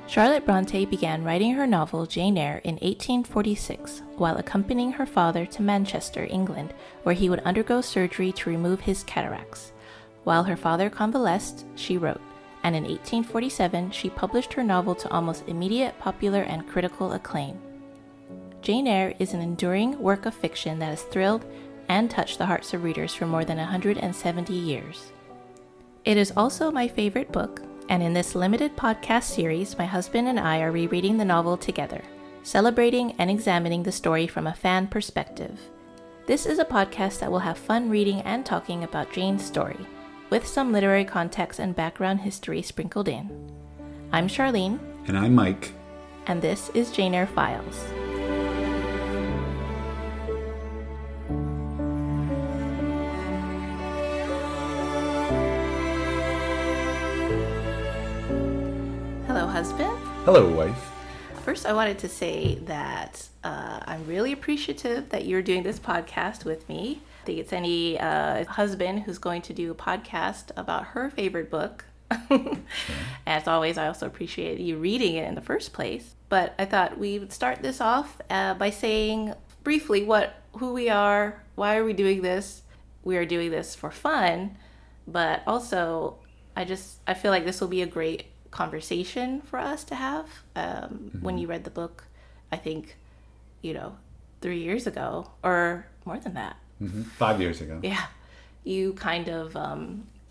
Charlotte Bronte began writing her novel Jane Eyre in 1846 while accompanying her father to Manchester, England, where he would undergo surgery to remove his cataracts. While her father convalesced, she wrote, and in 1847 she published her novel to almost immediate popular and critical acclaim. Jane Eyre is an enduring work of fiction that has thrilled and touched the hearts of readers for more than 170 years. It is also my favorite book, and in this limited podcast series, my husband and I are rereading the novel together, celebrating and examining the story from a fan perspective. This is a podcast that will have fun reading and talking about Jane's story, with some literary context and background history sprinkled in. I'm Charlene. And I'm Mike. And this is Jane Eyre Files. Hello, husband. Hello, wife. First, I wanted to say that I'm really appreciative that you're doing this podcast with me. I think it's any husband who's going to do a podcast about her favorite book. Sure. As always, I also appreciate you reading it in the first place. But I thought we would start this off by saying briefly who we are, why are we doing this? We are doing this for fun, but also I feel like this will be a great conversation for us to have. When you read the book, I think, 3 years ago or more than that. 5 years ago. Yeah. You kind of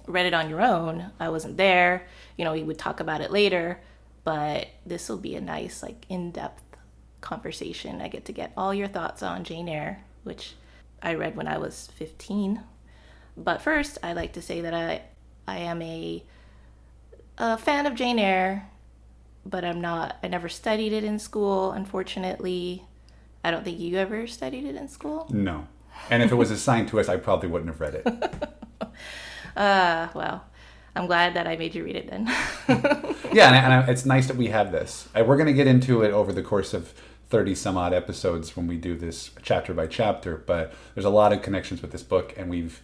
read it on your own. I wasn't there. We would talk about it later, but this will be a nice, in-depth conversation. I get to get all your thoughts on Jane Eyre, which I read when I was 15. But first, I'd like to say that I am a fan of Jane Eyre, but I never studied it in school, unfortunately. I don't think you ever studied it in school? No. And if it was assigned to us, I probably wouldn't have read it. Well, I'm glad that I made you read it then. Yeah, and it's nice that we have this. We're going to get into it over the course of 30 some odd episodes when we do this chapter by chapter, but there's a lot of connections with this book, and we've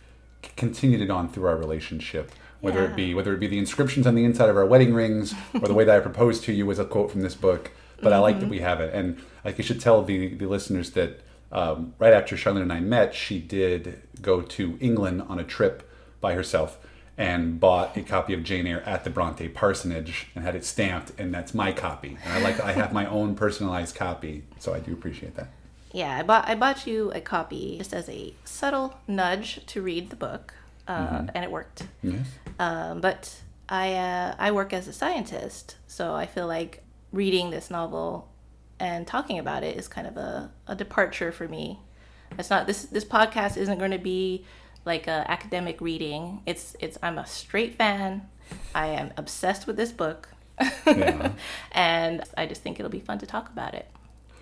continued it on through our relationship. Whether it be the inscriptions on the inside of our wedding rings, or the way that I proposed to you was a quote from this book. But I like that we have it, and I should tell the listeners that right after Charlene and I met, she did go to England on a trip by herself and bought a copy of Jane Eyre at the Bronte parsonage and had it stamped, and that's my copy. And I have my own personalized copy, so I do appreciate that. Yeah, I bought you a copy just as a subtle nudge to read the book. And it worked. Yes. But I work as a scientist, so I feel like reading this novel and talking about it is kind of a departure for me. It's not this podcast isn't going to be like a academic reading. I'm a straight fan. I am obsessed with this book. Yeah. And I just think it'll be fun to talk about it.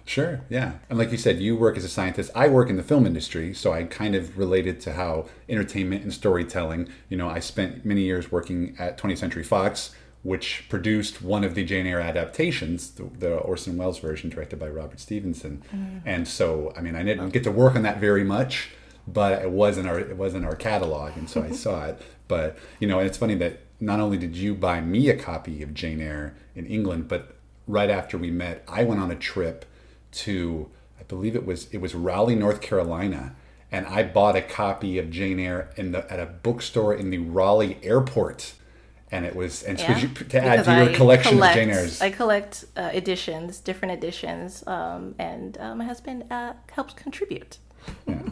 Sure, yeah. And like you said, you work as a scientist. I work in the film industry, so I kind of related to how entertainment and storytelling, I spent many years working at 20th Century Fox, which produced one of the Jane Eyre adaptations, the Orson Welles version directed by Robert Stevenson. And so, I didn't get to work on that very much, but it was in our catalog, and so I saw it. But, and it's funny that not only did you buy me a copy of Jane Eyre in England, but right after we met, I went on a trip to, I believe it was Raleigh, North Carolina, and I bought a copy of Jane Eyre at a bookstore in the Raleigh airport, and it was to add to your collection of Jane Eyre's. I collect different editions, and my husband helps contribute. Yeah.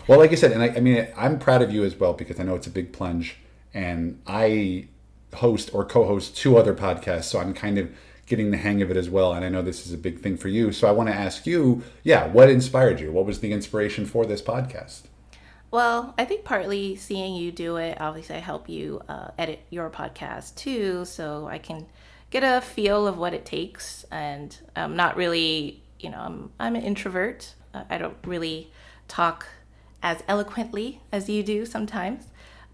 Well, like I said, and I'm proud of you as well, because I know it's a big plunge, and I host or co-host 2 other podcasts, so I'm kind of getting the hang of it as well, and I know this is a big thing for you. So I want to ask you, what inspired you? What was the inspiration for this podcast? Well, I think partly seeing you do it. Obviously, I help you edit your podcast too, so I can get a feel of what it takes. And I'm not really, I'm an introvert. I don't really talk as eloquently as you do sometimes,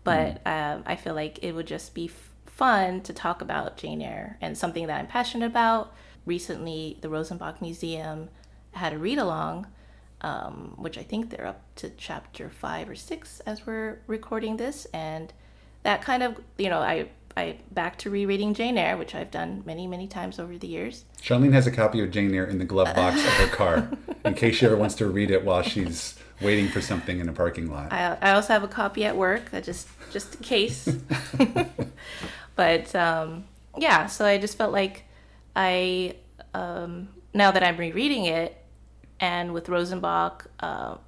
but I feel like it would just be fun to talk about Jane Eyre and something that I'm passionate about. Recently, the Rosenbach Museum had a read-along, which I think they're up to chapter 5 or 6 as we're recording this, and that kind of, I I back to rereading Jane Eyre, which I've done many, many times over the years. Charlene has a copy of Jane Eyre in the glove box of her car in case she ever wants to read it while she's waiting for something in a parking lot. I also have a copy at work, just in case. But yeah, so I just felt like now that I'm rereading it, and with Rosenbach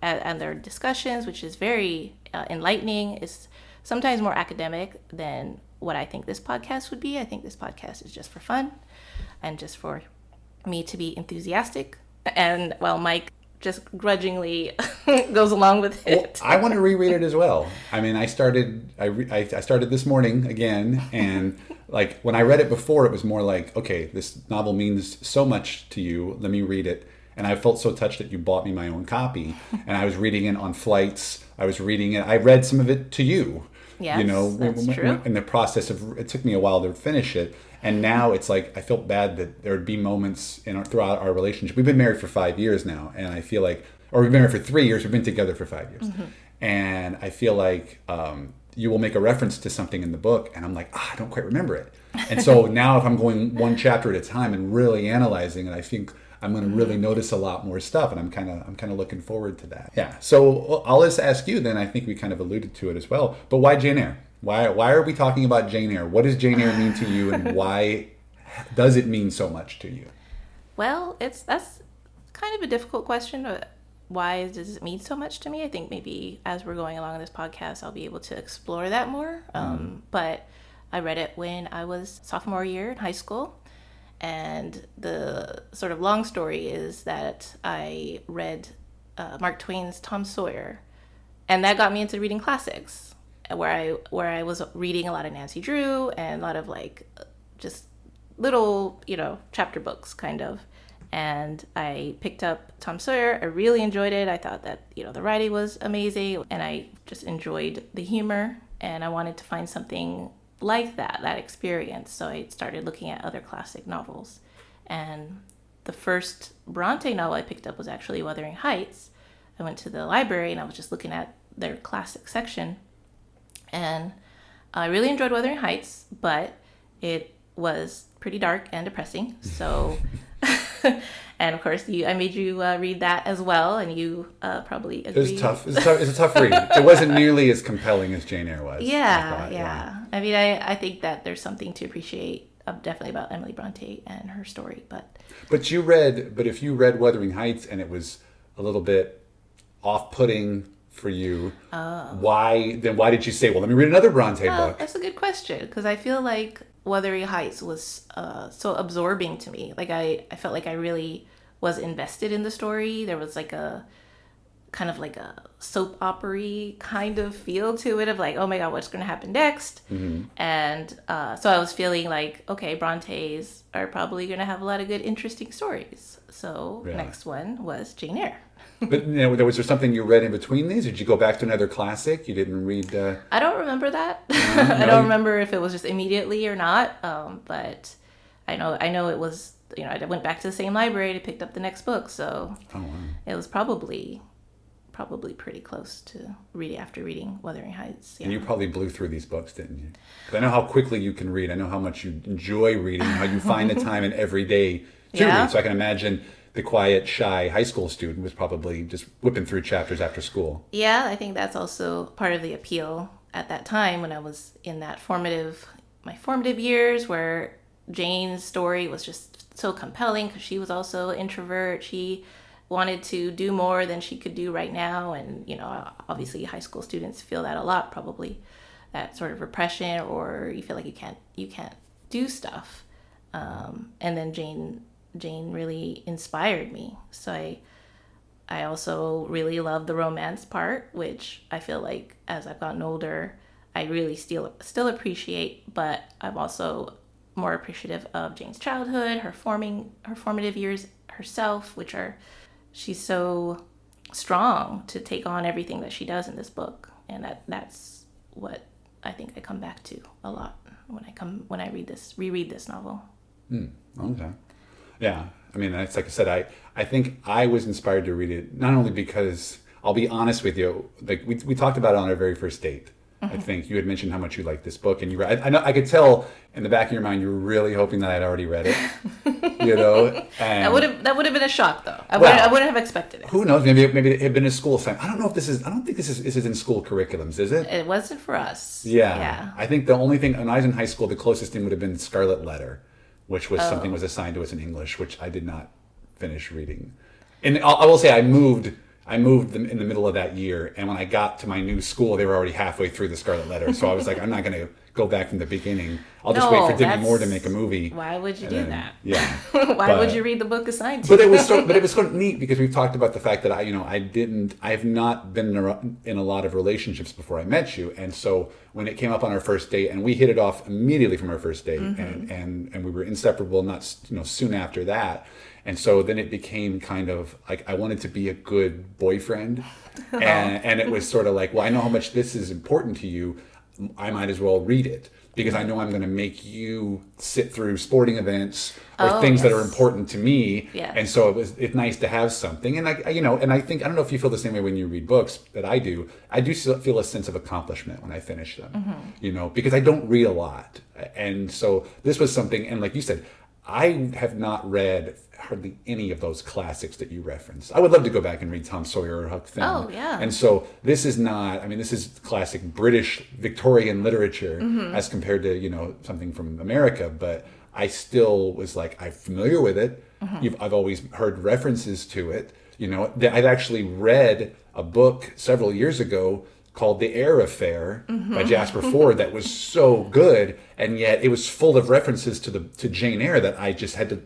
and their discussions, which is very enlightening, is sometimes more academic than what I think this podcast would be. I think this podcast is just for fun and just for me to be enthusiastic. And while Mike just grudgingly goes along with it. Well, I want to reread it as well. I mean, I started this morning again, and like when I read it before, it was more like, okay, this novel means so much to you. Let me read it. And I felt so touched that you bought me my own copy. And I was reading it on flights. I was reading it. I read some of it to you. Yes, that's true. In the process of, it took me a while to finish it. And now it's like, I felt bad that there would be moments throughout our relationship. We've been married for 5 years now. And I feel like, or we've been married for 3 years. We've been together for 5 years. Mm-hmm. And I feel like you will make a reference to something in the book. And I'm like, I don't quite remember it. And so now if I'm going one chapter at a time and really analyzing it, I think I'm going to really notice a lot more stuff, and I'm kind of looking forward to that. Yeah. So I'll just ask you then. I think we kind of alluded to it as well. But why Jane Eyre? Why are we talking about Jane Eyre? What does Jane Eyre mean to you, and why does it mean so much to you? Well, that's kind of a difficult question. Why does it mean so much to me? I think maybe as we're going along in this podcast, I'll be able to explore that more. But I read it when I was sophomore year in high school. And the sort of long story is that I read Mark Twain's Tom Sawyer, and that got me into reading classics, where I was reading a lot of Nancy Drew and a lot of like just little, chapter books kind of. And I picked up Tom Sawyer. I really enjoyed it. I thought that, the writing was amazing, and I just enjoyed the humor, and I wanted to find something like that experience. So I started looking at other classic novels, and the first Bronte novel I picked up was actually Wuthering Heights. I went to the library and I was just looking at their classic section, and I really enjoyed Wuthering Heights, but it was pretty dark and depressing. So and of course I made you read that as well, and you probably agreed. It was tough. It's a tough read. It wasn't nearly as compelling as Jane Eyre was. Yeah. I mean, I think that there's something to appreciate definitely about Emily Bronte and her story, but if you read Wuthering Heights and it was a little bit off-putting for you, why did you say, well, let me read another Bronte book? That's a good question, because I feel like Wuthering Heights was so absorbing to me. Like I felt like I really was invested in the story. There was like a kind of like a soap opera-y kind of feel to it, of like, oh my god, what's going to happen next? Mm-hmm. And so I was feeling like, okay, Brontes are probably going to have a lot of good, interesting stories. So next one was Jane Eyre. But was there something you read in between these? Did you go back to another classic? You didn't read? I don't remember that. I don't remember if it was just immediately or not. But I know it was. I went back to the same library to pick up the next book, so it was probably pretty close to reading Wuthering Heights. Yeah. And you probably blew through these books, didn't you? Because I know how quickly you can read. I know how much you enjoy reading, how you find the time in every day to read. So I can imagine the quiet, shy high school student was probably just whipping through chapters after school. Yeah, I think that's also part of the appeal at that time when I was in my formative years, where Jane's story was just so compelling because she was also an introvert. She wanted to do more than she could do right now, and obviously high school students feel that a lot, probably, that sort of repression, or you feel like you can't do stuff. And then Jane really inspired me. So I also really love the romance part, which I feel like as I've gotten older, I really still appreciate, but I'm also more appreciative of Jane's childhood, her formative years herself, she's so strong to take on everything that she does in this book. And that's what I think I come back to a lot when I reread this novel. Okay. Yeah. I mean, that's like I said, I think I was inspired to read it, not only because, I'll be honest with you, like we talked about it on our very first date. I think you had mentioned how much you liked this book, and I know I could tell in the back of your mind you were really hoping that I'd already read it. And That would have been a shock, though. I wouldn't have expected it. Who knows? Maybe it had been a school assignment. I don't know if this is. I don't think this is in school curriculums, is it? It wasn't for us. Yeah. I think the only thing when I was in high school, the closest thing would have been Scarlet Letter, which was something was assigned to us in English, which I did not finish reading. And I will say I moved in the middle of that year, and when I got to my new school, they were already halfway through the Scarlet Letter. So I was like, I'm not going to go back from the beginning. I'll just wait for Demi Moore to make a movie. Why would you do that? Yeah. Why would you read the book assigned to you? But it was sort of neat because we've talked about the fact that I have not been in a lot of relationships before I met you, and so when it came up on our first date, and we hit it off immediately from our first date, and we were inseparable. Not soon after that. And so then it became kind of like I wanted to be a good boyfriend. And it was sort of like, well, I know how much this is important to you. I might as well read it because I know I'm going to make you sit through sporting events or things that are important to me. Yes. And so it's nice to have something. And I think, I don't know if you feel the same way when you read books that I do. I do feel a sense of accomplishment when I finish them, because I don't read a lot. And so this was something, and like you said, I have not read hardly any of those classics that you referenced. I would love to go back and read Tom Sawyer or Huck Finn. Oh, yeah. And so this is this is classic British Victorian literature as compared to, something from America. But I still was like, I'm familiar with it. I've always heard references to it. I've actually read a book several years ago called The Eyre Affair by Jasper Fforde that was so good, and yet it was full of references to Jane Eyre that I just had to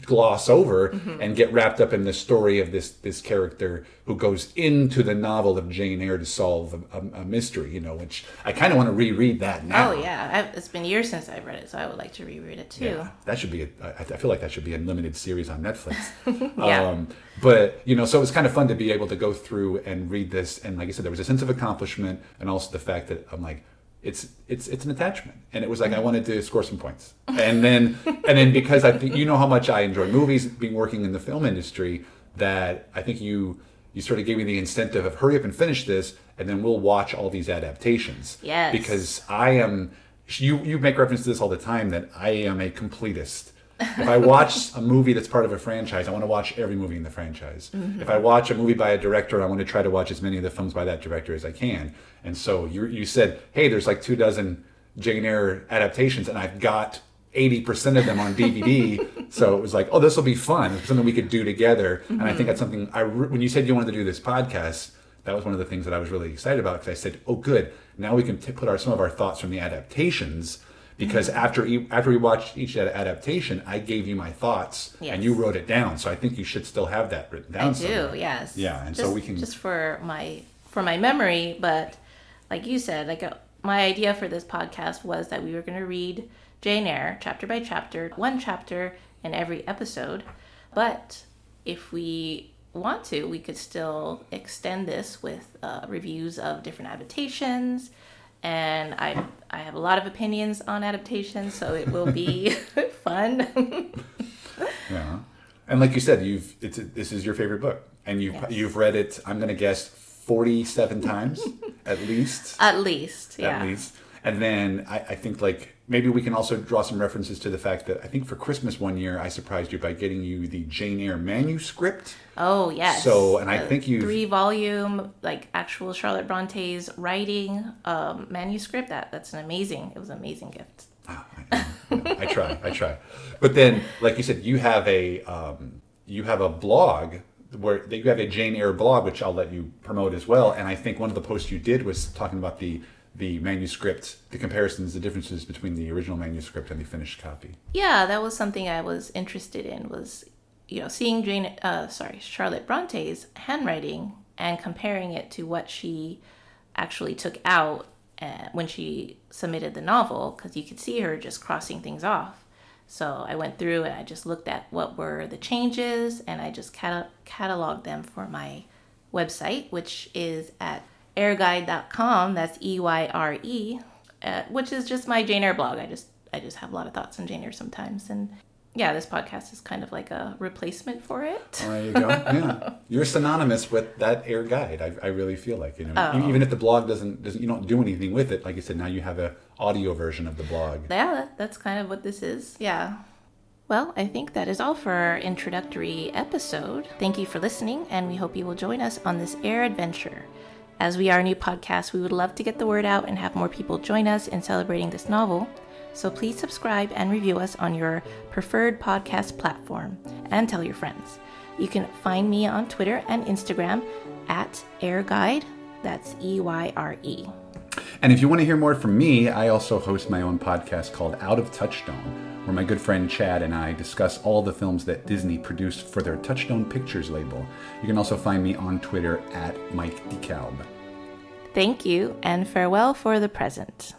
gloss over and get wrapped up in the story of this character who goes into the novel of Jane Eyre to solve a mystery, which I kind of want to reread that now. Oh yeah, it's been years since I've read it, so I would like to reread it too. Yeah, that should be I feel like that should be a limited series on Netflix. Yeah. But so it was kind of fun to be able to go through and read this, and like I said, there was a sense of accomplishment, and also the fact that I'm like, it's an attachment, and it was like I wanted to score some points, and then because I think how much I enjoy movies, being working in the film industry, that I think you sort of gave me the incentive of hurry up and finish this, and then we'll watch all these adaptations. Yes. Because I am. You make reference to this all the time that I am a completist. If I watch a movie that's part of a franchise, I want to watch every movie in the franchise. If I watch a movie by a director, I want to try to watch as many of the films by that director as I can. And so you said, hey, there's like 24 Jane Eyre adaptations, and I've got 80% of them on DVD. So it was like, this will be fun. It's something we could do together. And I think that's something, when you said you wanted to do this podcast, that was one of the things that I was really excited about, because I said, oh, good. Now we can put some of our thoughts from the adaptations. Because after we watched each adaptation, I gave you my thoughts, and you wrote it down. So I think you should still have that written down. I do, yes. Yeah, and so we can just for my memory. But like you said, my idea for this podcast was that we were going to read Jane Eyre chapter by chapter, one chapter in every episode. But if we want to, we could still extend this with reviews of different adaptations. And I have a lot of opinions on adaptations, so it will be fun. Yeah, and like you said, this is your favorite book, and you've read it. I'm going to guess 47 times at least. At least, yeah. At least, and then I think maybe we can also draw some references to the fact that I think for Christmas one year I surprised you by getting you the Jane Eyre manuscript. Oh yes. So, and I think you 3-volume actual Charlotte Bronte's writing manuscript. It was an amazing gift. I try. But then, like you said, you have a blog where you have a Jane Eyre blog, which I'll let you promote as well. And I think one of the posts you did was talking about the manuscript, the comparisons, the differences between the original manuscript and the finished copy. Yeah, that was something I was interested in, was seeing Charlotte Bronte's handwriting and comparing it to what she actually took out when she submitted the novel, because you could see her just crossing things off. So I went through and I just looked at what were the changes, and I just cataloged them for my website, which is at eyreguide.com. That's EYRE, which is just my Jane Eyre blog. I just have a lot of thoughts on Jane Eyre sometimes, and Yeah, this podcast is kind of like a replacement for it. There you go. Yeah, you're synonymous with that Eyre guide. I really feel like, Oh. even if the blog doesn't you don't do anything with it. Like you said, now you have a audio version of the blog. Yeah, that's kind of what this is. Yeah. Well, I think that is all for our introductory episode. Thank you for listening, and we hope you will join us on this Eyre adventure. As we are a new podcast, we would love to get the word out and have more people join us in celebrating this novel. So please subscribe and review us on your preferred podcast platform and tell your friends. You can find me on Twitter and Instagram at EyreGuide. That's EYRE. And if you want to hear more from me, I also host my own podcast called Out of Touchstone, where my good friend Chad and I discuss all the films that Disney produced for their Touchstone Pictures label. You can also find me on Twitter at Mike DeKalb. Thank you, and farewell for the present.